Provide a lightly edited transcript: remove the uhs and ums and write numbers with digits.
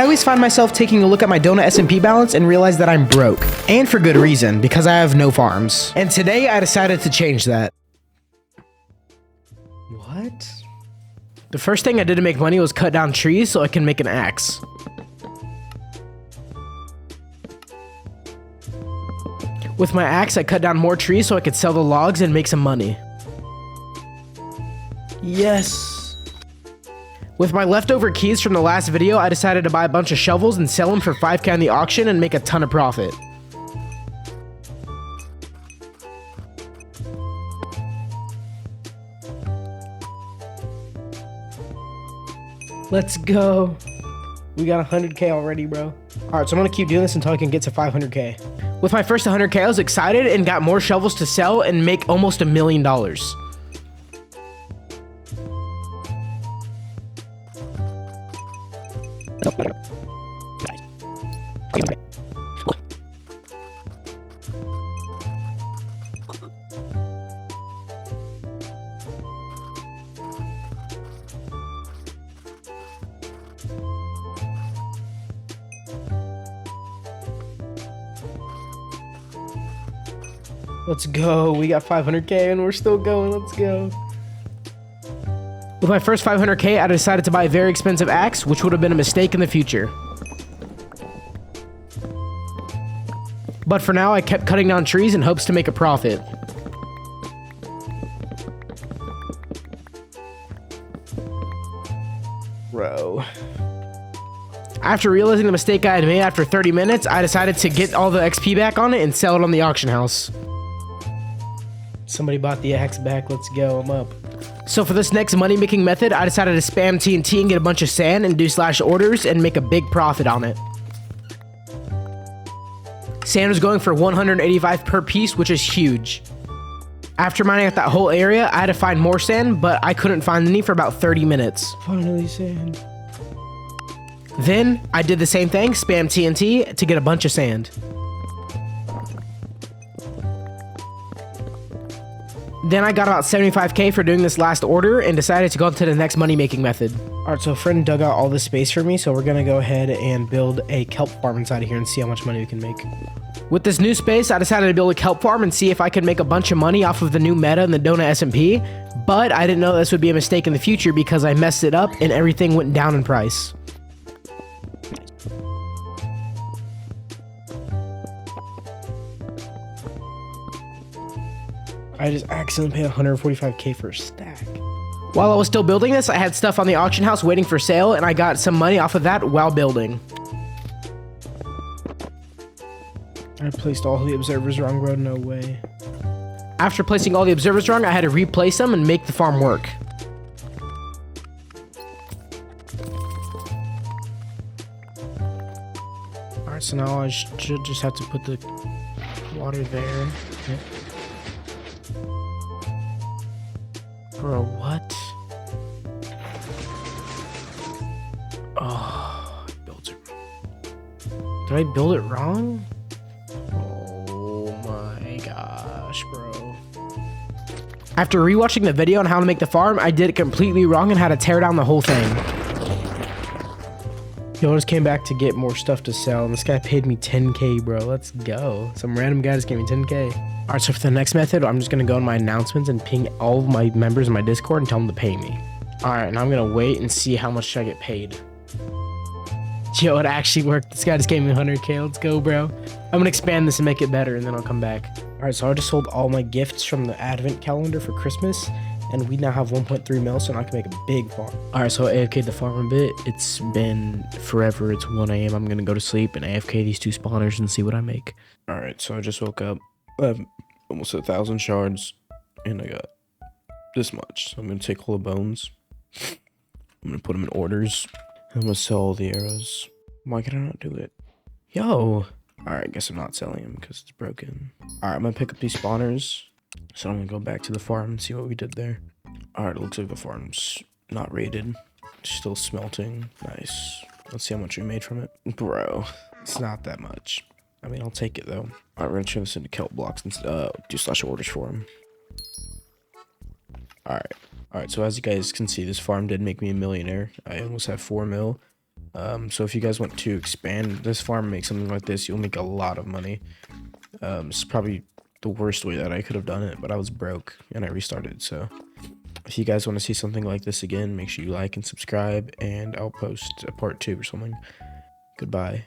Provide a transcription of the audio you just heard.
I always find myself taking a look at my Donut SMP balance and realize that I'm broke. And for good reason, because I have no farms. And today I decided to change that. What? The first thing I did to make money was cut down trees so I can make an axe. With my axe, I cut down more trees so I could sell the logs and make some money. Yes. With my leftover keys from the last video, I decided to buy a bunch of shovels and sell them for 5K on the auction and make a ton of profit. Let's go. We got 100K already, bro. All right, so I'm gonna keep doing this until I can get to 500K. With my first 100K, I was excited and got more shovels to sell and make almost $1 million. Let's go. We got 500K and we're still going. Let's go. With my first 500K, I decided to buy a very expensive axe, which would have been a mistake in the future. But for now, I kept cutting down trees in hopes to make a profit. Bro. After realizing the mistake I had made after 30 minutes, I decided to get all the XP back on it and sell it on the auction house. Somebody bought the axe back. Let's go. I'm up. So for this next money making method, I decided to spam TNT and get a bunch of sand and do slash orders and make a big profit on it. Sand was going for 185 per piece, which is huge. After mining out that whole area, I had to find more sand, but I couldn't find any for about 30 minutes. Finally sand. Then I did the same thing, spam TNT to get a bunch of sand. Then I got about 75K for doing this last order and decided to go into the next money making method. All right, so a friend dug out all this space for me, so we're gonna go ahead and build a kelp farm inside of here and see how much money we can make. With this new space, I decided to build a kelp farm and see if I could make a bunch of money off of the new meta in the Donut SMP, but I didn't know this would be a mistake in the future because I messed it up and everything went down in price. I just accidentally paid 145K for a stack. While I was still building this, I had stuff on the auction house waiting for sale, and I got some money off of that while building. I placed all the observers wrong, bro. No way. After placing all the observers wrong, I had to replace them and make the farm work. Alright, so now I should just have to put the water there. Okay. Bro, what? Oh, I built it wrong. Did I build it wrong? Oh my gosh, bro. After rewatching the video on how to make the farm, I did it completely wrong and had to tear down the whole thing. Yo, I just came back to get more stuff to sell, and this guy paid me 10K, bro. Let's go. Some random guy just gave me 10K. All right, so for the next method, I'm just gonna go in my announcements and ping all of my members in my Discord and tell them to pay me. All right, now I'm gonna wait and see how much I get paid. Yo, it actually worked. This guy just gave me 100K. Let's go, bro. I'm gonna expand this and make it better, and then I'll come back. All right, so I just sold all my gifts from the advent calendar for Christmas, and we now have 1.3 mil, so now I can make a big farm. All right, so I AFK'd the farm a bit. It's been forever. It's 1 AM. I'm gonna go to sleep and AFK these 2 spawners and see what I make. All right, so I just woke up. I have almost 1,000 shards, and I got this much. So I'm gonna take all the bones. I'm gonna put them in orders. I'm gonna sell all the arrows. Why can I not do it? Yo! Alright, I guess I'm not selling them because it's broken. Alright, I'm gonna pick up these spawners. So I'm gonna go back to the farm and see what we did there. Alright, it looks like the farm's not raided. It's still smelting. Nice. Let's see how much we made from it. Bro, it's not that much. I mean, I'll take it though. Alright, we're gonna turn this into kelp blocks and do slash orders for him. Alright, so as you guys can see, this farm did make me a millionaire. I almost have 4 mil. So if you guys want to expand this farm, make something like this, you'll make a lot of money. It's probably the worst way that I could have done it, but I was broke and I restarted. So if you guys want to see something like this again, make sure you like and subscribe, and I'll post a part 2 or something. Goodbye.